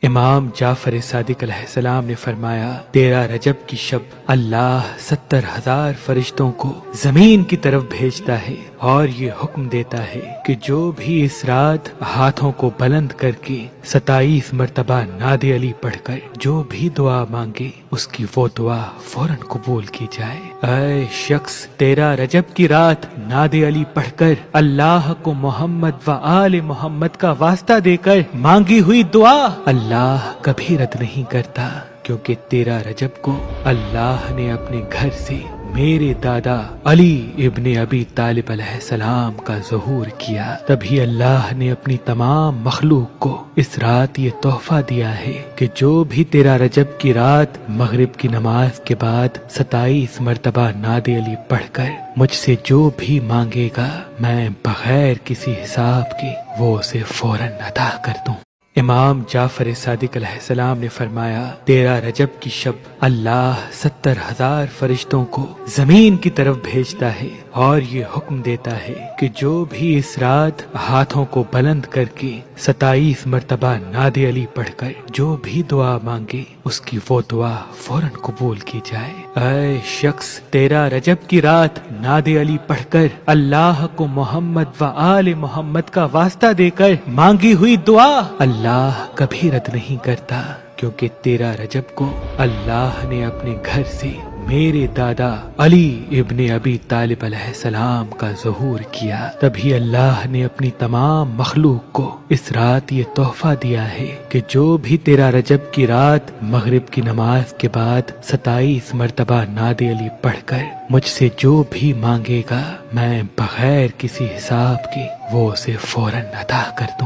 امام جعفر صادق علیہ السلام نے فرمایا 13 رجب کی شب اللہ 70,000 فرشتوں کو زمین کی طرف بھیجتا ہے اور یہ حکم دیتا ہے کہ جو بھی اس رات ہاتھوں کو بلند کر کے 27 مرتبہ ناد علی پڑھ کر جو بھی دعا مانگے اس کی وہ دعا فوراً قبول کی جائے۔ اے شخص 13 رجب کی رات ناد علی پڑھ کر اللہ کو محمد و آل محمد کا واسطہ دے کر مانگی ہوئی دعا اللہ کبھی رد نہیں کرتا، کیونکہ 13 رجب کو اللہ نے اپنے گھر سے میرے دادا علی ابن ابی طالب علیہ السلام کا ظہور کیا۔ تبھی اللہ نے اپنی تمام مخلوق کو اس رات یہ تحفہ دیا ہے کہ جو بھی 13 رجب کی رات مغرب کی نماز کے بعد 27 مرتبہ ناد علی پڑھ کر مجھ سے جو بھی مانگے گا میں بغیر کسی حساب کے وہ اسے فوراً عطا کر دوں۔ امام جعفر صادق علیہ السلام نے فرمایا 13 رجب کی شب اللہ 70,000 فرشتوں کو زمین کی طرف بھیجتا ہے اور یہ حکم دیتا ہے کہ جو بھی اس رات ہاتھوں کو بلند کر کے 27 مرتبہ ناد علی پڑھ کر جو بھی دعا مانگے اس کی وہ دعا فوراً قبول کی جائے۔ اے شخص 13 رجب کی رات ناد علی پڑھ کر اللہ کو محمد و آل محمد کا واسطہ دے کر مانگی ہوئی دعا اللہ کبھی رد نہیں کرتا، کیونکہ 13 رجب کو اللہ نے اپنے گھر سے میرے دادا علی ابن ابی طالب علیہ السلام کا ظہور کیا۔ تبھی اللہ نے اپنی تمام مخلوق کو اس رات یہ تحفہ دیا ہے کہ جو بھی 13 رجب کی رات مغرب کی نماز کے بعد 27 مرتبہ ناد علی پڑھ کر مجھ سے جو بھی مانگے گا میں بغیر کسی حساب کے وہ اسے فوراً عطا کر دوں۔